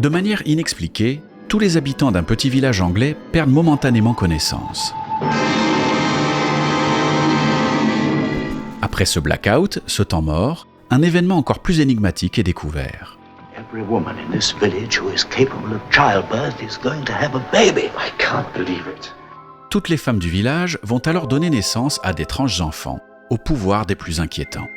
De manière inexpliquée, tous les habitants d'un petit village anglais perdent momentanément connaissance. Après ce blackout, ce temps mort, un événement encore plus énigmatique est découvert. Every woman in this village who is capable of childbirth is going to have a baby. I can't believe it. Toutes les femmes du village vont alors donner naissance à d'étranges enfants, au pouvoir des plus inquiétants.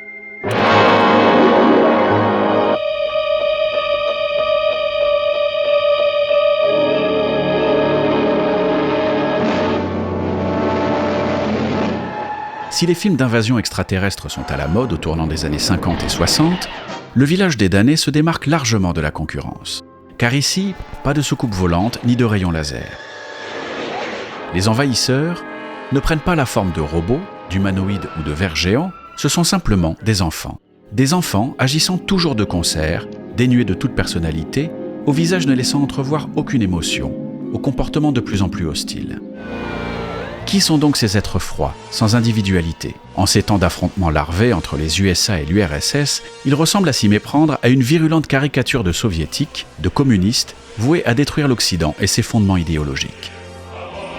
Si les films d'invasion extraterrestre sont à la mode au tournant des années 50 et 60, le village des damnés se démarque largement de la concurrence. Car ici, pas de soucoupe volante ni de rayons laser. Les envahisseurs ne prennent pas la forme de robots, d'humanoïdes ou de vers géants, ce sont simplement des enfants. Des enfants agissant toujours de concert, dénués de toute personnalité, au visage ne laissant entrevoir aucune émotion, au comportement de plus en plus hostile. Qui sont donc ces êtres froids, sans individualité ? En ces temps d'affrontements larvés entre les USA et l'URSS, ils ressemblent à s'y méprendre à une virulente caricature de soviétiques, de communistes, voués à détruire l'Occident et ses fondements idéologiques.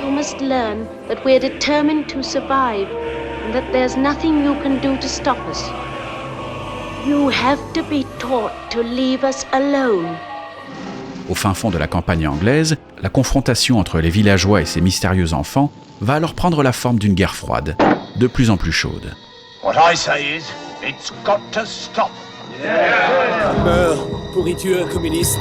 You must learn that we're determined to survive and that there's nothing you can do to stop us. You have to be taught to leave us alone. Au fin fond de la campagne anglaise, la confrontation entre les villageois et ces mystérieux enfants va alors prendre la forme d'une guerre froide, de plus en plus chaude. What I say is, it's got to stop. Meurs, pourriture communiste.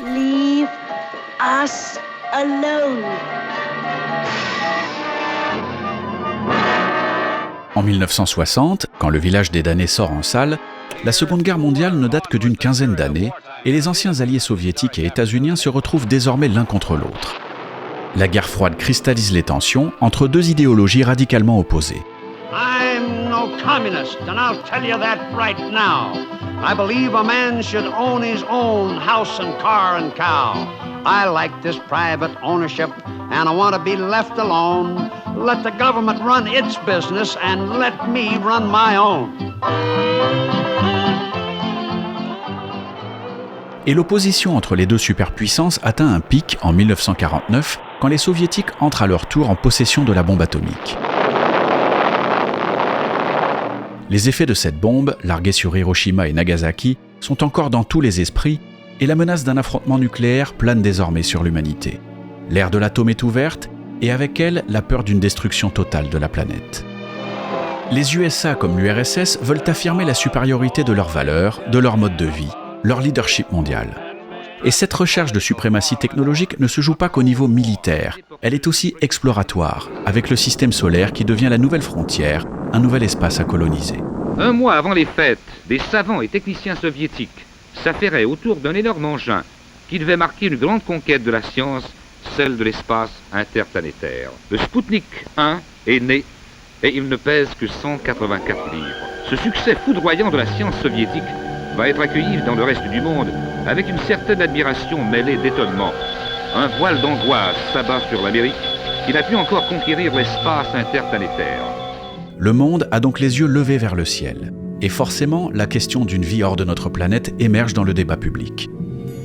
Leave us alone. En 1960, quand le village des damnés sort en salle, la Seconde Guerre mondiale ne date que d'une quinzaine d'années et les anciens alliés soviétiques et états-uniens se retrouvent désormais l'un contre l'autre. La guerre froide cristallise les tensions entre deux idéologies radicalement opposées. I'm no communist, and I'll tell you that right now. I believe a man should own his own house and car and cow. I like this private ownership, and I want to be left alone. Let the government run its business, and let me run my own. Et l'opposition entre les deux superpuissances atteint un pic en 1949, quand les soviétiques entrent à leur tour en possession de la bombe atomique. Les effets de cette bombe, larguée sur Hiroshima et Nagasaki, sont encore dans tous les esprits et la menace d'un affrontement nucléaire plane désormais sur l'humanité. L'ère de l'atome est ouverte et avec elle, la peur d'une destruction totale de la planète. Les USA comme l'URSS veulent affirmer la supériorité de leurs valeurs, de leur mode de vie, leur leadership mondial. Et cette recherche de suprématie technologique ne se joue pas qu'au niveau militaire, elle est aussi exploratoire, avec le système solaire qui devient la nouvelle frontière, un nouvel espace à coloniser. Un mois avant les fêtes, des savants et techniciens soviétiques s'affairaient autour d'un énorme engin qui devait marquer une grande conquête de la science, celle de l'espace interplanétaire. Le Sputnik 1 est né et il ne pèse que 184 livres. Ce succès foudroyant de la science soviétique va être accueilli dans le reste du monde avec une certaine admiration mêlée d'étonnement. Un voile d'angoisse s'abat sur l'Amérique qui n'a pu encore conquérir l'espace interplanétaire. Le monde a donc les yeux levés vers le ciel. Et forcément, la question d'une vie hors de notre planète émerge dans le débat public.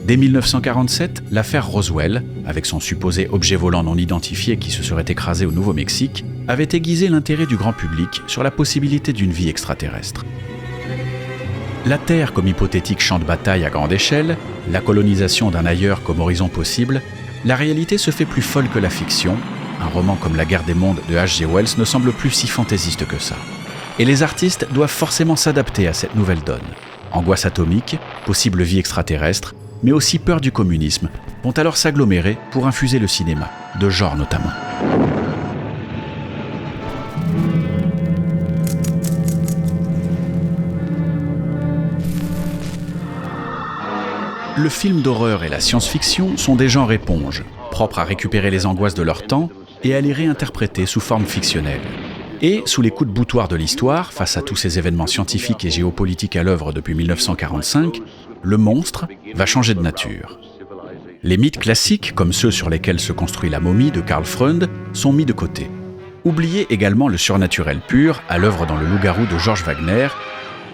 Dès 1947, l'affaire Roswell, avec son supposé objet volant non identifié qui se serait écrasé au Nouveau-Mexique, avait aiguisé l'intérêt du grand public sur la possibilité d'une vie extraterrestre. La Terre comme hypothétique champ de bataille à grande échelle, la colonisation d'un ailleurs comme horizon possible, la réalité se fait plus folle que la fiction. Un roman comme La Guerre des mondes de H.G. Wells ne semble plus si fantaisiste que ça. Et les artistes doivent forcément s'adapter à cette nouvelle donne. Angoisse atomique, possible vie extraterrestre, mais aussi peur du communisme, vont alors s'agglomérer pour infuser le cinéma, de genre notamment. Le film d'horreur et la science-fiction sont des genres éponges, propres à récupérer les angoisses de leur temps et à les réinterpréter sous forme fictionnelle. Et, sous les coups de boutoir de l'histoire, face à tous ces événements scientifiques et géopolitiques à l'œuvre depuis 1945, le monstre va changer de nature. Les mythes classiques, comme ceux sur lesquels se construit la momie de Karl Freund, sont mis de côté. Oubliez également le surnaturel pur, à l'œuvre dans Le Loup-garou de George Wagner,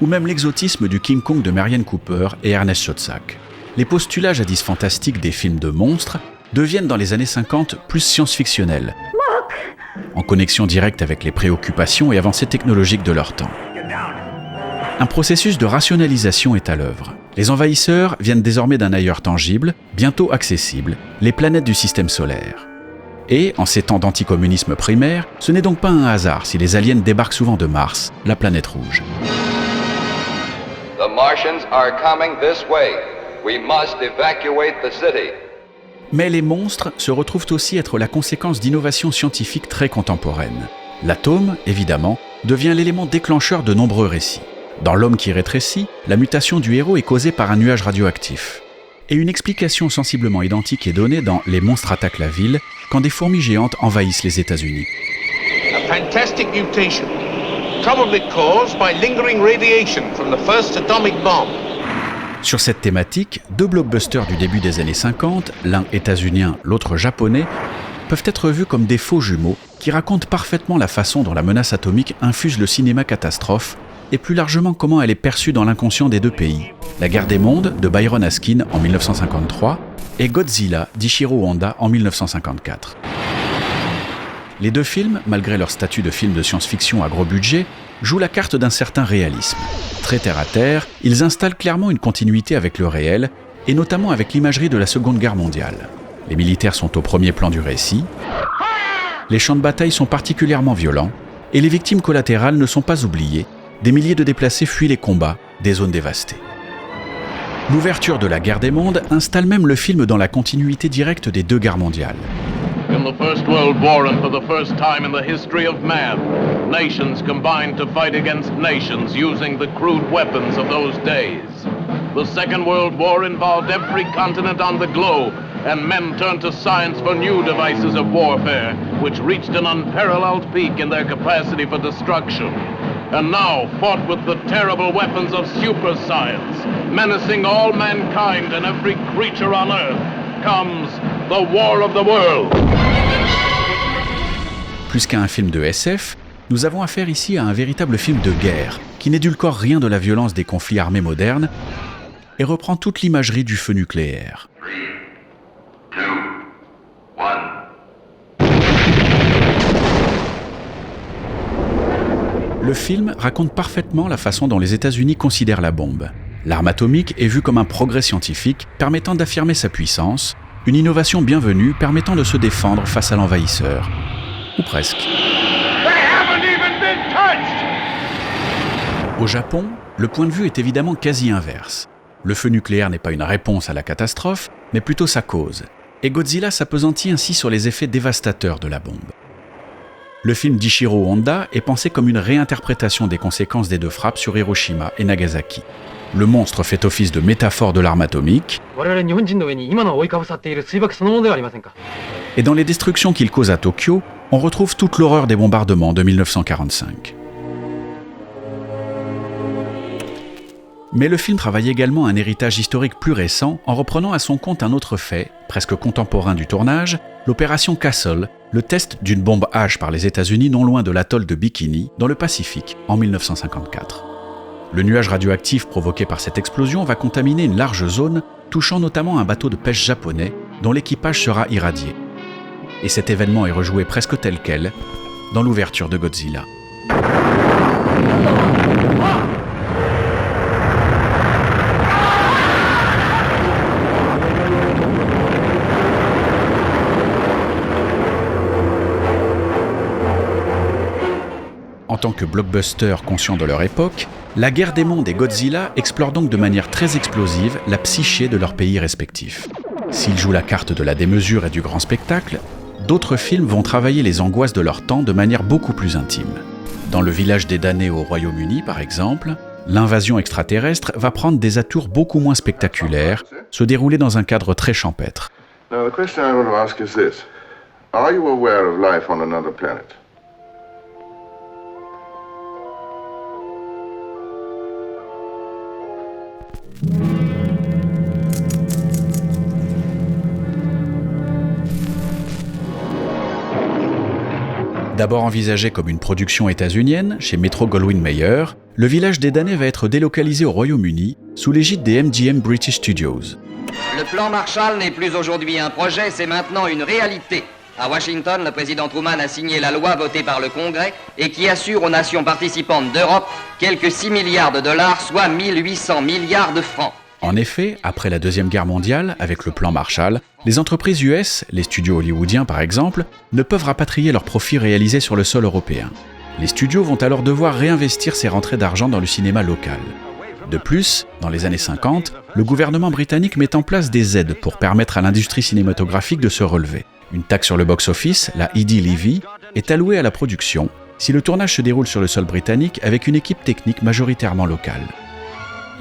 ou même l'exotisme du King Kong de Marianne Cooper et Ernest Schoedsack. Les postulats jadis fantastiques des films de monstres deviennent dans les années 50 plus science-fictionnels, en connexion directe avec les préoccupations et avancées technologiques de leur temps. Un processus de rationalisation est à l'œuvre. Les envahisseurs viennent désormais d'un ailleurs tangible, bientôt accessible, les planètes du système solaire. Et, en ces temps d'anticommunisme primaire, ce n'est donc pas un hasard si les aliens débarquent souvent de Mars, la planète rouge. The Martians are coming this way. We must evacuate the city. Mais les monstres se retrouvent aussi être la conséquence d'innovations scientifiques très contemporaines. L'atome, évidemment, devient l'élément déclencheur de nombreux récits. Dans L'homme qui rétrécit, la mutation du héros est causée par un nuage radioactif. Et une explication sensiblement identique est donnée dans Les monstres attaquent la ville, quand des fourmis géantes envahissent les États-Unis. A fantastic mutation, probably caused by lingering radiation from the first atomic bomb. Sur cette thématique, deux blockbusters du début des années 50, l'un états-unien, l'autre japonais, peuvent être vus comme des faux jumeaux qui racontent parfaitement la façon dont la menace atomique infuse le cinéma catastrophe et plus largement comment elle est perçue dans l'inconscient des deux pays. La guerre des mondes de Byron Askin en 1953 et Godzilla d'Ichiro Honda en 1954. Les deux films, malgré leur statut de films de science-fiction à gros budget, jouent la carte d'un certain réalisme. Très terre-à-terre, ils installent clairement une continuité avec le réel, et notamment avec l'imagerie de la Seconde Guerre mondiale. Les militaires sont au premier plan du récit, les champs de bataille sont particulièrement violents, et les victimes collatérales ne sont pas oubliées, des milliers de déplacés fuient les combats, des zones dévastées. L'ouverture de la guerre des mondes installe même le film dans la continuité directe des deux guerres mondiales. In the First World War, and for the first time in the history of man, nations combined to fight against nations using the crude weapons of those days. The Second World War involved every continent on the globe, and men turned to science for new devices of warfare, which reached an unparalleled peak in their capacity for destruction. And now, fought with the terrible weapons of super science, menacing all mankind and every creature on Earth, comes the War of the World. Plus qu'à un film de SF, nous avons affaire ici à un véritable film de guerre, qui n'édulcore rien de la violence des conflits armés modernes et reprend toute l'imagerie du feu nucléaire. 3, 2, 1. Le film raconte parfaitement la façon dont les États-Unis considèrent la bombe. L'arme atomique est vue comme un progrès scientifique permettant d'affirmer sa puissance, une innovation bienvenue permettant de se défendre face à l'envahisseur. Ou presque. Au Japon, le point de vue est évidemment quasi inverse. Le feu nucléaire n'est pas une réponse à la catastrophe, mais plutôt sa cause. Et Godzilla s'appesantit ainsi sur les effets dévastateurs de la bombe. Le film d'Ichiro Honda est pensé comme une réinterprétation des conséquences des deux frappes sur Hiroshima et Nagasaki. Le monstre fait office de métaphore de l'arme atomique, et dans les destructions qu'il cause à Tokyo, on retrouve toute l'horreur des bombardements de 1945. Mais le film travaille également un héritage historique plus récent en reprenant à son compte un autre fait, presque contemporain du tournage, l'opération Castle, le test d'une bombe H par les États-Unis non loin de l'atoll de Bikini, dans le Pacifique, en 1954. Le nuage radioactif provoqué par cette explosion va contaminer une large zone, touchant notamment un bateau de pêche japonais, dont l'équipage sera irradié. Et cet événement est rejoué presque tel quel dans l'ouverture de Godzilla. En tant que blockbuster conscient de leur époque, La guerre des mondes et Godzilla explorent donc de manière très explosive la psyché de leurs pays respectifs. S'ils jouent la carte de la démesure et du grand spectacle, d'autres films vont travailler les angoisses de leur temps de manière beaucoup plus intime. Dans Le village des damnés au Royaume-Uni, par exemple, l'invasion extraterrestre va prendre des atours beaucoup moins spectaculaires, se dérouler dans un cadre très champêtre. Now, the question I want to ask is this. Are you aware of life on another planet? D'abord envisagé comme une production états-unienne, chez Metro-Goldwyn-Mayer, le village des damnés va être délocalisé au Royaume-Uni, sous l'égide des MGM British Studios. Le plan Marshall n'est plus aujourd'hui un projet, c'est maintenant une réalité. À Washington, le président Truman a signé la loi votée par le Congrès et qui assure aux nations participantes d'Europe quelques 6 milliards de dollars, soit 1800 milliards de francs. En effet, après la Deuxième Guerre mondiale, avec le plan Marshall, les entreprises US, les studios hollywoodiens par exemple, ne peuvent rapatrier leurs profits réalisés sur le sol européen. Les studios vont alors devoir réinvestir ces rentrées d'argent dans le cinéma local. De plus, dans les années 50, le gouvernement britannique met en place des aides pour permettre à l'industrie cinématographique de se relever. Une taxe sur le box-office, la E.D. Levy, est allouée à la production si le tournage se déroule sur le sol britannique avec une équipe technique majoritairement locale.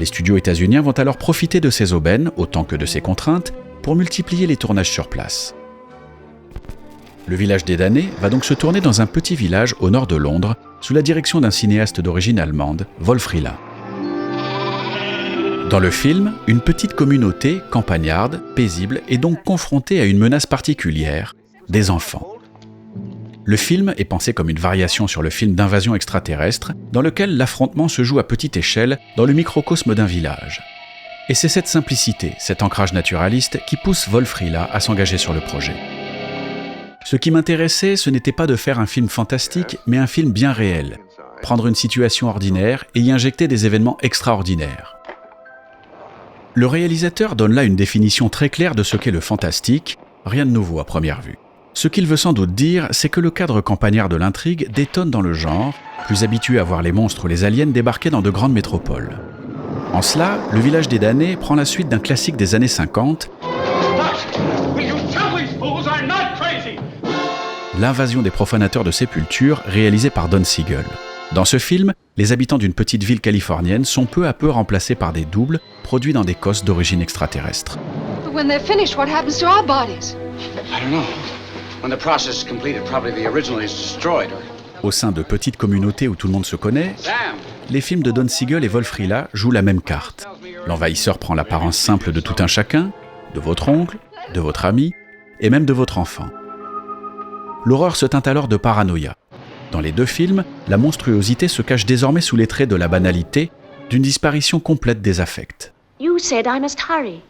Les studios états-uniens vont alors profiter de ces aubaines, autant que de ces contraintes, pour multiplier les tournages sur place. Le village des damnés va donc se tourner dans un petit village au nord de Londres, sous la direction d'un cinéaste d'origine allemande, Wolf Rihla. Dans le film, une petite communauté, campagnarde, paisible, est donc confrontée à une menace particulière, des enfants. Le film est pensé comme une variation sur le film d'invasion extraterrestre, dans lequel l'affrontement se joue à petite échelle dans le microcosme d'un village. Et c'est cette simplicité, cet ancrage naturaliste qui pousse Wolf Rihla à s'engager sur le projet. Ce qui m'intéressait, ce n'était pas de faire un film fantastique, mais un film bien réel. Prendre une situation ordinaire et y injecter des événements extraordinaires. Le réalisateur donne là une définition très claire de ce qu'est le fantastique, rien de nouveau à première vue. Ce qu'il veut sans doute dire, c'est que le cadre campagnard de l'intrigue détonne dans le genre, plus habitué à voir les monstres ou les aliens débarquer dans de grandes métropoles. En cela, Le Village des damnés prend la suite d'un classique des années 50, L'invasion des profanateurs de sépultures, réalisé par Don Siegel. Dans ce film, les habitants d'une petite ville californienne sont peu à peu remplacés par des doubles, produits dans des cosses d'origine extraterrestre. When they're finished, what happens to our bodies? I don't know. When the process is completed, probably the original is destroyed. Au sein de petites communautés où tout le monde se connaît, les films de Don Siegel et Wolf Rihla jouent la même carte. L'envahisseur prend l'apparence simple de tout un chacun, de votre oncle, de votre ami, et même de votre enfant. L'horreur se teinte alors de paranoïa. Dans les deux films, la monstruosité se cache désormais sous les traits de la banalité, d'une disparition complète des affects. You said I must hurry.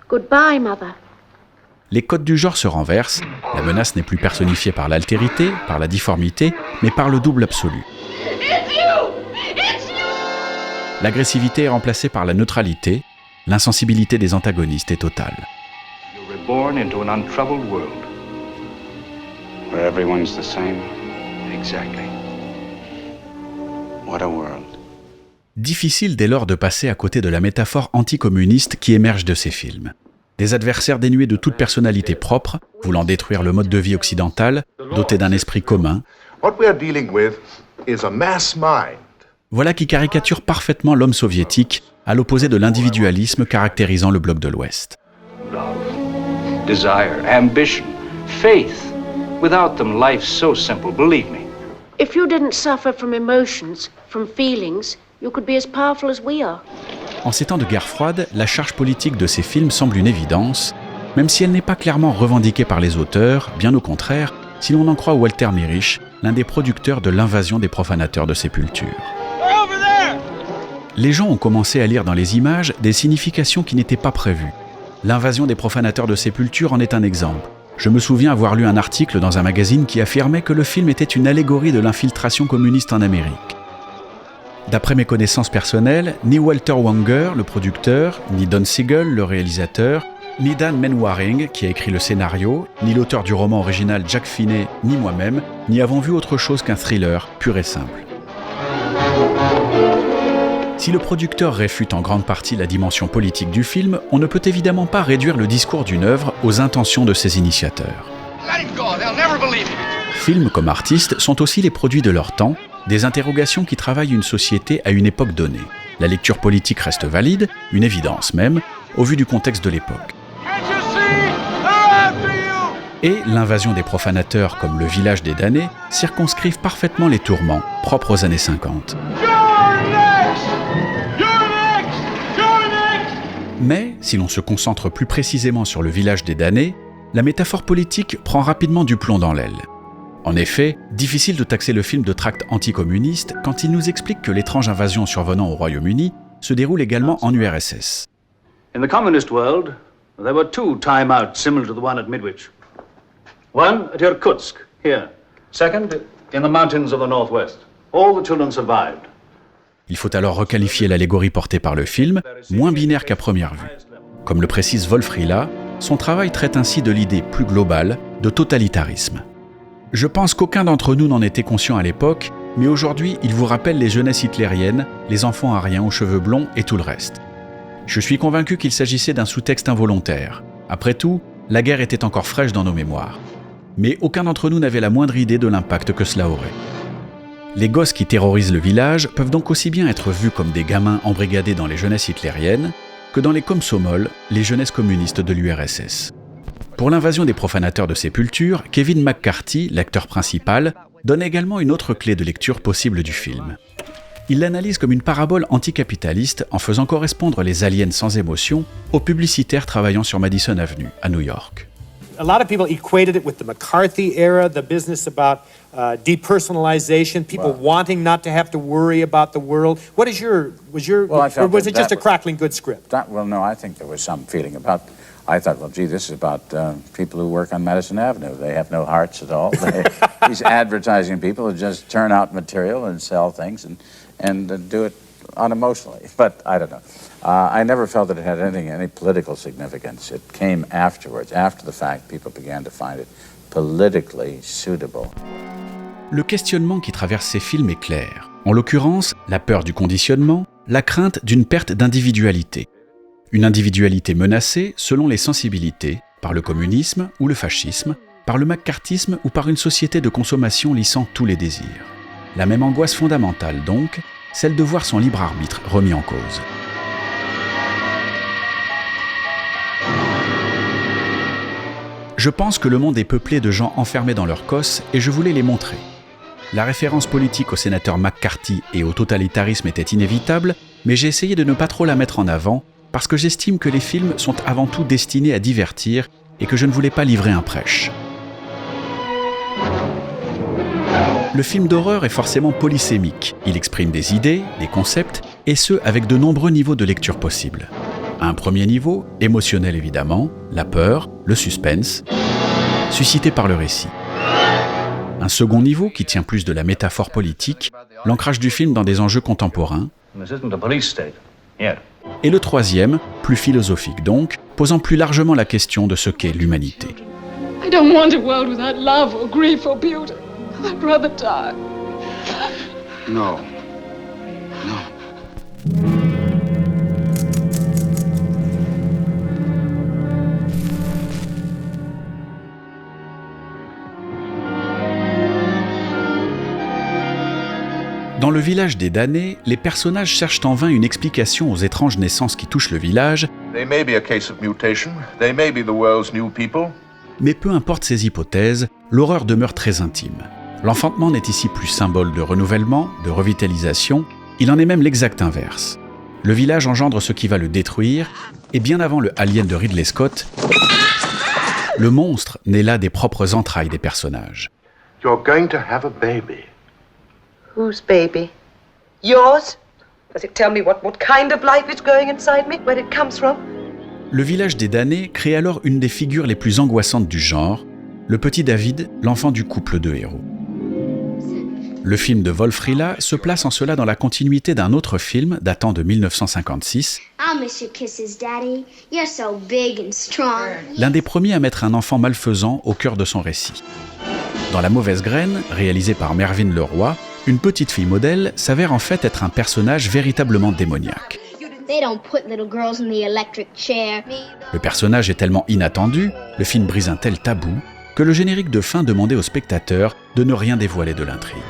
Goodbye, Mother. Les codes du genre se renversent, la menace n'est plus personnifiée par l'altérité, par la difformité, mais par le double absolu. L'agressivité est remplacée par la neutralité, l'insensibilité des antagonistes est totale. You were born into an untroubled world, where everyone's the same. Exactly. What a world. Difficile dès lors de passer à côté de la métaphore anticommuniste qui émerge de ces films. Des adversaires dénués de toute personnalité propre, voulant détruire le mode de vie occidental, dotés d'un esprit commun. Voilà qui caricature parfaitement l'homme soviétique, à l'opposé de l'individualisme caractérisant le bloc de l'Ouest. Love, desire, ambition, faith. Without them, life's so simple, believe me. If you didn't suffer from emotions, from feelings, you could be as powerful as we are. En ces temps de guerre froide, la charge politique de ces films semble une évidence, même si elle n'est pas clairement revendiquée par les auteurs, bien au contraire, si l'on en croit Walter Mirisch, l'un des producteurs de L'invasion des profanateurs de sépultures. Les gens ont commencé à lire dans les images des significations qui n'étaient pas prévues. L'invasion des profanateurs de sépultures en est un exemple. Je me souviens avoir lu un article dans un magazine qui affirmait que le film était une allégorie de l'infiltration communiste en Amérique. D'après mes connaissances personnelles, ni Walter Wanger, le producteur, ni Don Siegel, le réalisateur, ni Dan Menwaring, qui a écrit le scénario, ni l'auteur du roman original Jack Finney, ni moi-même, n'y avons vu autre chose qu'un thriller pur et simple. Si le producteur réfute en grande partie la dimension politique du film, on ne peut évidemment pas réduire le discours d'une œuvre aux intentions de ses initiateurs. Films comme artistes sont aussi les produits de leur temps, des interrogations qui travaillent une société à une époque donnée. La lecture politique reste valide, une évidence même, au vu du contexte de l'époque. Et l'invasion des profanateurs comme Le Village des damnés circonscrivent parfaitement les tourments propres aux années 50. Mais, si l'on se concentre plus précisément sur le village des damnés, la métaphore politique prend rapidement du plomb dans l'aile. En effet, difficile de taxer le film de tract anticommuniste quand il nous explique que l'étrange invasion survenant au Royaume-Uni se déroule également en URSS. In the communist world, there were 2 timeouts similar to the one at Midwich. One at Irkutsk, here. Second, in the mountains of the northwest. All the children survived. Il faut alors requalifier l'allégorie portée par le film, moins binaire qu'à première vue. Comme le précise Wolf Rihla, son travail traite ainsi de l'idée plus globale de totalitarisme. Je pense qu'aucun d'entre nous n'en était conscient à l'époque, mais aujourd'hui, il vous rappelle les jeunesses hitlériennes, les enfants ariens aux cheveux blonds et tout le reste. Je suis convaincu qu'il s'agissait d'un sous-texte involontaire. Après tout, la guerre était encore fraîche dans nos mémoires. Mais aucun d'entre nous n'avait la moindre idée de l'impact que cela aurait. Les gosses qui terrorisent le village peuvent donc aussi bien être vus comme des gamins embrigadés dans les jeunesses hitlériennes que dans les komsomol, les jeunesses communistes de l'URSS. Pour l'invasion des profanateurs de sépultures, Kevin McCarthy, l'acteur principal, donne également une autre clé de lecture possible du film. Il l'analyse comme une parabole anticapitaliste en faisant correspondre les aliens sans émotion aux publicitaires travaillant sur Madison Avenue, à New York. A lot of people equated it with the McCarthy era, the business about depersonalization, people wanting not to have to worry about the world. What is or was it just a crackling good script? No, I think there was some feeling about. I thought, well, gee, this is about people who work on Madison Avenue. They have no hearts at all. These advertising people who just turn out material and sell things and do it unemotionally. But I don't know. I never felt that it had any political significance. It came afterwards. After the fact, people began to find it politically suitable. Le questionnement qui traverse ces films est clair. En l'occurrence, la peur du conditionnement, la crainte d'une perte d'individualité. Une individualité menacée selon les sensibilités, par le communisme ou le fascisme, par le maccarthisme ou par une société de consommation lissant tous les désirs. La même angoisse fondamentale donc, celle de voir son libre arbitre remis en cause. Je pense que le monde est peuplé de gens enfermés dans leur cosse et je voulais les montrer. La référence politique au sénateur McCarthy et au totalitarisme était inévitable, mais j'ai essayé de ne pas trop la mettre en avant parce que j'estime que les films sont avant tout destinés à divertir et que je ne voulais pas livrer un prêche. Le film d'horreur est forcément polysémique. Il exprime des idées, des concepts, et ce, avec de nombreux niveaux de lecture possibles. À un premier niveau, émotionnel évidemment, la peur, le suspense, suscité par le récit. Un second niveau qui tient plus de la métaphore politique, l'ancrage du film dans des enjeux contemporains. Et le troisième, plus philosophique donc, posant plus largement la question de ce qu'est l'humanité. I don't want a world without love or grief or beauty. I'd rather die. No. Dans le village des damnés, les personnages cherchent en vain une explication aux étranges naissances qui touchent le village. They may be a case of mutation. They may be the world's new people. Mais peu importe ces hypothèses, l'horreur demeure très intime. L'enfantement n'est ici plus symbole de renouvellement, de revitalisation, il en est même l'exact inverse. Le village engendre ce qui va le détruire, et bien avant le Alien de Ridley Scott, le monstre naît là des propres entrailles des personnages. You're going to have a baby. Whose baby? Yours? Does it tell me what kind of life is growing inside me, where it comes from? Le village des damnés crée alors une des figures les plus angoissantes du genre, le petit David, l'enfant du couple de héros. Le film de Wolf Rihla se place en cela dans la continuité d'un autre film datant de 1956, l'un des premiers à mettre un enfant malfaisant au cœur de son récit. Dans La mauvaise graine, réalisé par Mervyn Leroy, une petite fille modèle s'avère en fait être un personnage véritablement démoniaque. Le personnage est tellement inattendu, le film brise un tel tabou, que le générique de fin demandait aux spectateurs de ne rien dévoiler de l'intrigue.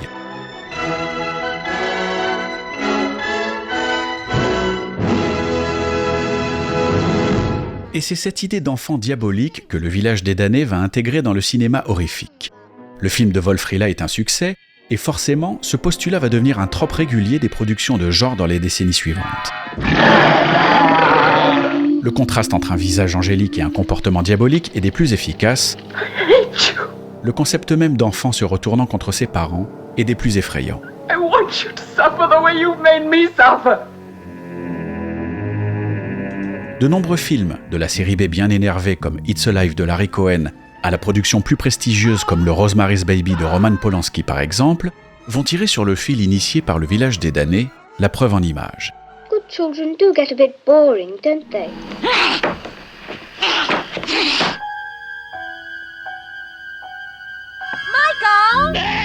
Et c'est cette idée d'enfant diabolique que le village des damnés va intégrer dans le cinéma horrifique. Le film de Wolf Rihla est un succès, et forcément, ce postulat va devenir un trope régulier des productions de genre dans les décennies suivantes. Le contraste entre un visage angélique et un comportement diabolique est des plus efficaces. Le concept même d'enfant se retournant contre ses parents est des plus effrayants. I want you to suffer the way you've made me suffer. De nombreux films, de la série B bien énervée comme It's Alive de Larry Cohen à la production plus prestigieuse comme le Rosemary's Baby de Roman Polanski par exemple, vont tirer sur le fil initié par le village des damnés, la preuve en images. Good children do get a bit boring, don't they? Michael!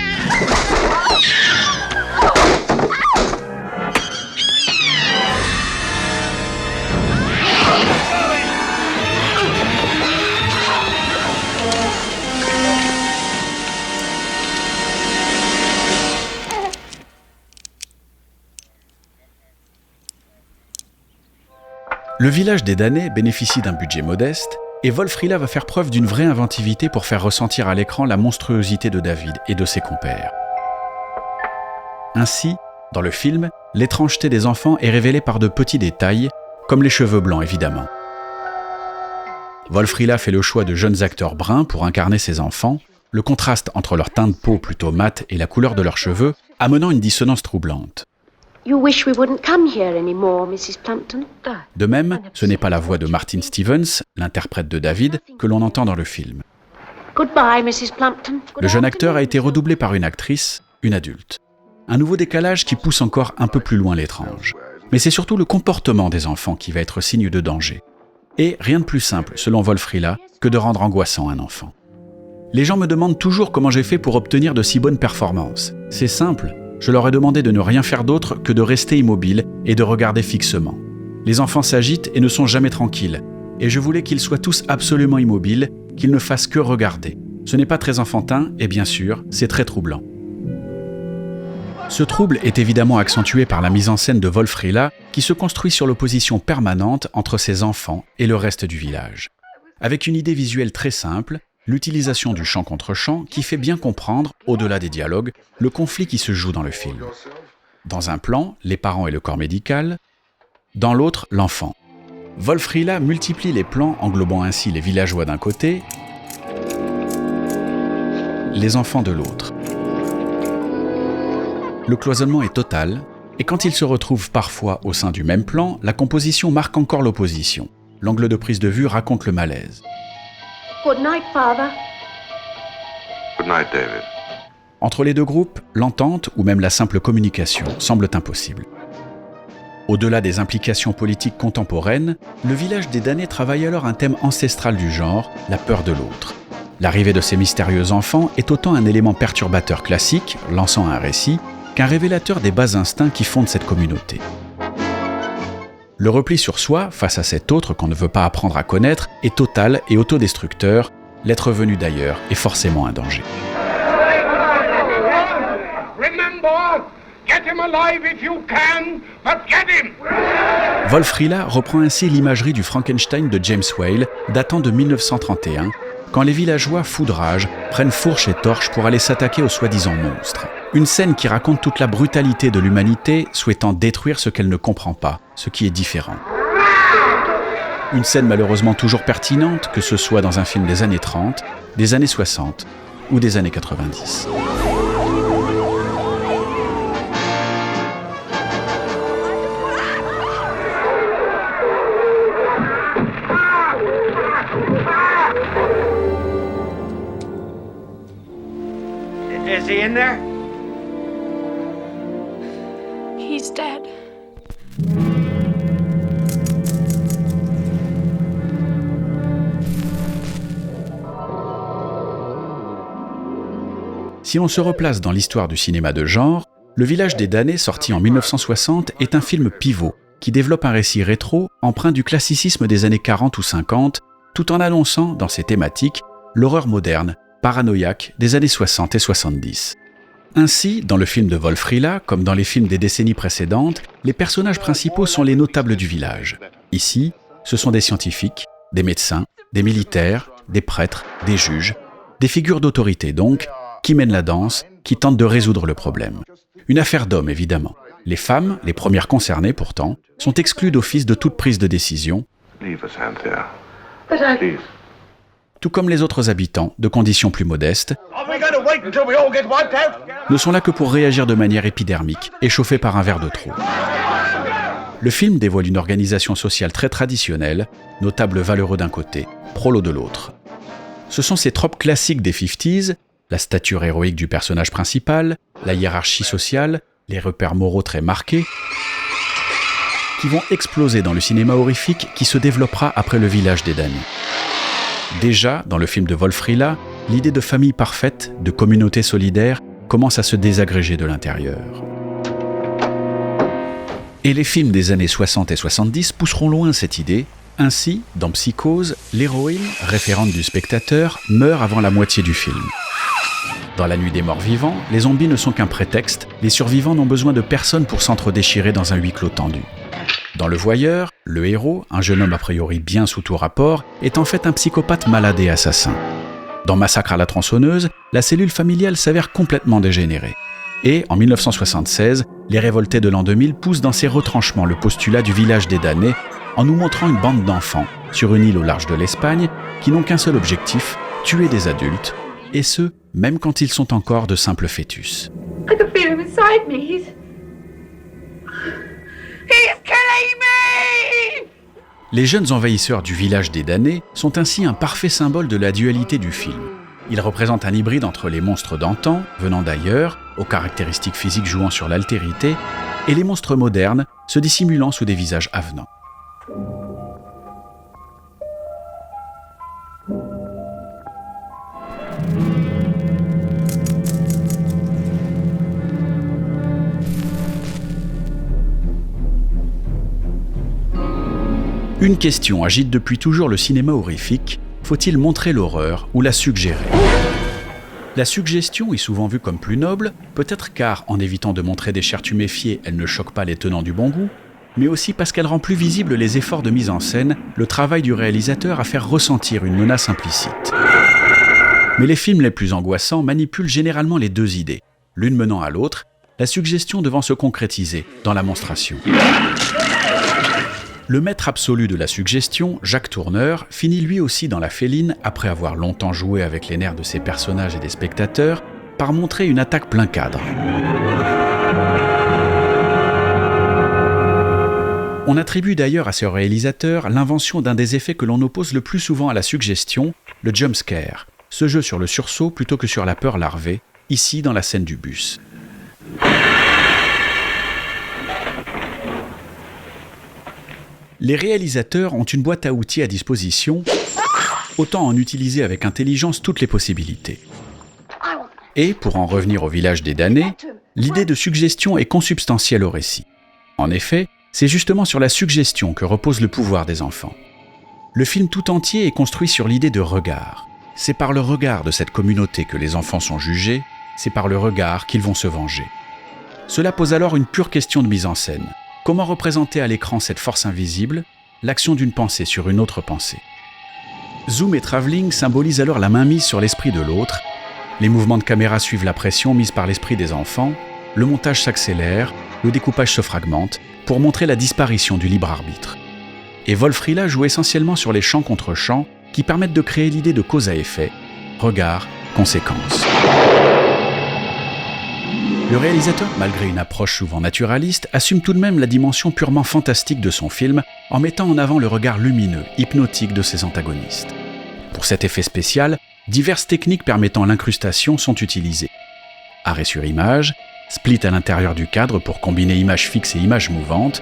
Le village des damnés bénéficie d'un budget modeste et Wolf-Rila va faire preuve d'une vraie inventivité pour faire ressentir à l'écran la monstruosité de David et de ses compères. Ainsi, dans le film, l'étrangeté des enfants est révélée par de petits détails, comme les cheveux blancs évidemment. Wolf-Rila fait le choix de jeunes acteurs bruns pour incarner ses enfants, le contraste entre leur teint de peau plutôt mat et la couleur de leurs cheveux amenant une dissonance troublante. You wish we wouldn't come here anymore, Mrs. Plumpton? De même, ce n'est pas la voix de Martin Stevens, l'interprète de David, que l'on entend dans le film. Goodbye, Mrs. Plumpton. Le jeune acteur a été redoublé par une actrice, une adulte. Un nouveau décalage qui pousse encore un peu plus loin l'étrange. Mais c'est surtout le comportement des enfants qui va être signe de danger. Et rien de plus simple, selon Wolf-Rila, que de rendre angoissant un enfant. Les gens me demandent toujours comment j'ai fait pour obtenir de si bonnes performances. C'est simple. Je leur ai demandé de ne rien faire d'autre que de rester immobile et de regarder fixement. Les enfants s'agitent et ne sont jamais tranquilles, et je voulais qu'ils soient tous absolument immobiles, qu'ils ne fassent que regarder. Ce n'est pas très enfantin, et bien sûr, c'est très troublant. Ce trouble est évidemment accentué par la mise en scène de Wolf-Rila, qui se construit sur l'opposition permanente entre ses enfants et le reste du village. Avec une idée visuelle très simple, l'utilisation du chant contre chant qui fait bien comprendre, au-delà des dialogues, le conflit qui se joue dans le film. Dans un plan, les parents et le corps médical, dans l'autre, l'enfant. Wolf-Rila multiplie les plans englobant ainsi les villageois d'un côté, les enfants de l'autre. Le cloisonnement est total, et quand ils se retrouvent parfois au sein du même plan, la composition marque encore l'opposition. L'angle de prise de vue raconte le malaise. Good night, Father. Good night, David. Entre les deux groupes, l'entente ou même la simple communication semblent impossibles. Au-delà des implications politiques contemporaines, le village des damnés travaille alors un thème ancestral du genre, la peur de l'autre. L'arrivée de ces mystérieux enfants est autant un élément perturbateur classique, lançant un récit, qu'un révélateur des bas instincts qui fondent cette communauté. Le repli sur soi, face à cet autre qu'on ne veut pas apprendre à connaître, est total et autodestructeur. L'être venu d'ailleurs est forcément un danger. Remember, get him alive if you can, but get him! Wolf-Rila reprend ainsi l'imagerie du Frankenstein de James Whale, datant de 1931, quand les villageois fous de rage prennent fourche et torche pour aller s'attaquer aux soi-disant monstres. Une scène qui raconte toute la brutalité de l'humanité souhaitant détruire ce qu'elle ne comprend pas, ce qui est différent. Une scène malheureusement toujours pertinente, que ce soit dans un film des années 30, des années 60 ou des années 90. Is he in there? He's dead. Si on se replace dans l'histoire du cinéma de genre, Le Village des damnés, sorti en 1960, est un film pivot qui développe un récit rétro empreint du classicisme des années 40 ou 50, tout en annonçant, dans ses thématiques, l'horreur moderne, paranoïaque des années 60 et 70. Ainsi, dans le film de Wolf-Rila, comme dans les films des décennies précédentes, les personnages principaux sont les notables du village. Ici, ce sont des scientifiques, des médecins, des militaires, des prêtres, des juges, des figures d'autorité donc, qui mènent la danse, qui tentent de résoudre le problème. Une affaire d'hommes, évidemment. Les femmes, les premières concernées pourtant, sont exclues d'office de toute prise de décision, Leave us, Anthea. But I... Please. Tout comme les autres habitants, de conditions plus modestes, ne sont là que pour réagir de manière épidermique, échauffés par un verre de trop. Le film dévoile une organisation sociale très traditionnelle, notables valeureux d'un côté, prolos de l'autre. Ce sont ces tropes classiques des 50s, la stature héroïque du personnage principal, la hiérarchie sociale, les repères moraux très marqués, qui vont exploser dans le cinéma horrifique qui se développera après Le Village des damnés. Déjà, dans le film de Wolf Rihla, l'idée de famille parfaite, de communauté solidaire, commence à se désagréger de l'intérieur. Et les films des années 60 et 70 pousseront loin cette idée. Ainsi, dans Psychose, l'héroïne, référente du spectateur, meurt avant la moitié du film. Dans La Nuit des Morts Vivants, les zombies ne sont qu'un prétexte, les survivants n'ont besoin de personne pour s'entre-déchirer dans un huis clos tendu. Dans Le Voyeur, le héros, un jeune homme a priori bien sous tout rapport, est en fait un psychopathe malade et assassin. Dans Massacre à la tronçonneuse, la cellule familiale s'avère complètement dégénérée. Et, en 1976, les révoltés de l'an 2000 poussent dans ses retranchements le postulat du village des damnés en nous montrant une bande d'enfants, sur une île au large de l'Espagne, qui n'ont qu'un seul objectif, tuer des adultes, et ce, même quand ils sont encore de simples fœtus. I can feel him inside me. He's killing me! Les jeunes envahisseurs du village des damnés sont ainsi un parfait symbole de la dualité du film. Ils représentent un hybride entre les monstres d'antan, venant d'ailleurs, aux caractéristiques physiques jouant sur l'altérité, et les monstres modernes, se dissimulant sous des visages avenants. Une question agite depuis toujours le cinéma horrifique, faut-il montrer l'horreur ou la suggérer ? La suggestion est souvent vue comme plus noble, peut-être car, en évitant de montrer des chairs tuméfiées, elle ne choque pas les tenants du bon goût, mais aussi parce qu'elle rend plus visible les efforts de mise en scène, le travail du réalisateur à faire ressentir une menace implicite. Mais les films les plus angoissants manipulent généralement les deux idées, l'une menant à l'autre, la suggestion devant se concrétiser dans la monstration. Le maître absolu de la suggestion, Jacques Tourneur, finit lui aussi dans La Féline, après avoir longtemps joué avec les nerfs de ses personnages et des spectateurs, par montrer une attaque plein cadre. On attribue d'ailleurs à ce réalisateur l'invention d'un des effets que l'on oppose le plus souvent à la suggestion, le jump scare, ce jeu sur le sursaut plutôt que sur la peur larvée, ici dans la scène du bus. Les réalisateurs ont une boîte à outils à disposition, autant en utiliser avec intelligence toutes les possibilités. Et, pour en revenir au village des damnés, l'idée de suggestion est consubstantielle au récit. En effet, c'est justement sur la suggestion que repose le pouvoir des enfants. Le film tout entier est construit sur l'idée de regard. C'est par le regard de cette communauté que les enfants sont jugés, c'est par le regard qu'ils vont se venger. Cela pose alors une pure question de mise en scène. Comment représenter à l'écran cette force invisible, l'action d'une pensée sur une autre pensée ? Zoom et travelling symbolisent alors la mainmise sur l'esprit de l'autre, les mouvements de caméra suivent la pression mise par l'esprit des enfants, le montage s'accélère, le découpage se fragmente, pour montrer la disparition du libre arbitre. Et Wolf Rihla joue essentiellement sur les champs contre champs qui permettent de créer l'idée de cause à effet, regard, conséquence. Le réalisateur, malgré une approche souvent naturaliste, assume tout de même la dimension purement fantastique de son film en mettant en avant le regard lumineux, hypnotique de ses antagonistes. Pour cet effet spécial, diverses techniques permettant l'incrustation sont utilisées. Arrêt sur image, split à l'intérieur du cadre pour combiner images fixes et images mouvantes,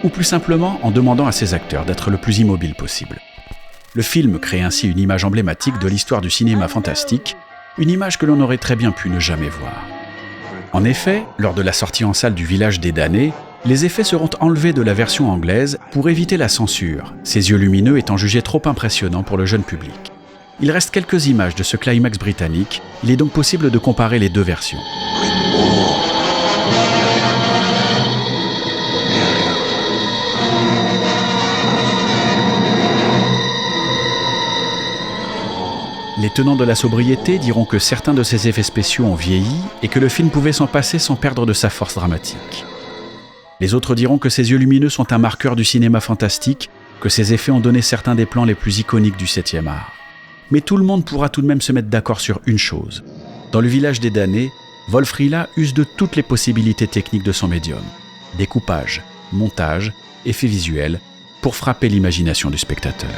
ou plus simplement en demandant à ses acteurs d'être le plus immobile possible. Le film crée ainsi une image emblématique de l'histoire du cinéma fantastique, une image que l'on aurait très bien pu ne jamais voir. En effet, lors de la sortie en salle du Village des damnés, les effets seront enlevés de la version anglaise pour éviter la censure, ses yeux lumineux étant jugés trop impressionnants pour le jeune public. Il reste quelques images de ce climax britannique, il est donc possible de comparer les deux versions. Les tenants de la sobriété diront que certains de ces effets spéciaux ont vieilli et que le film pouvait s'en passer sans perdre de sa force dramatique. Les autres diront que ces yeux lumineux sont un marqueur du cinéma fantastique, que ces effets ont donné certains des plans les plus iconiques du 7e art. Mais tout le monde pourra tout de même se mettre d'accord sur une chose. Dans le village des damnés, Wolf-Rihla use de toutes les possibilités techniques de son médium. Découpage, montage, effets visuels, pour frapper l'imagination du spectateur.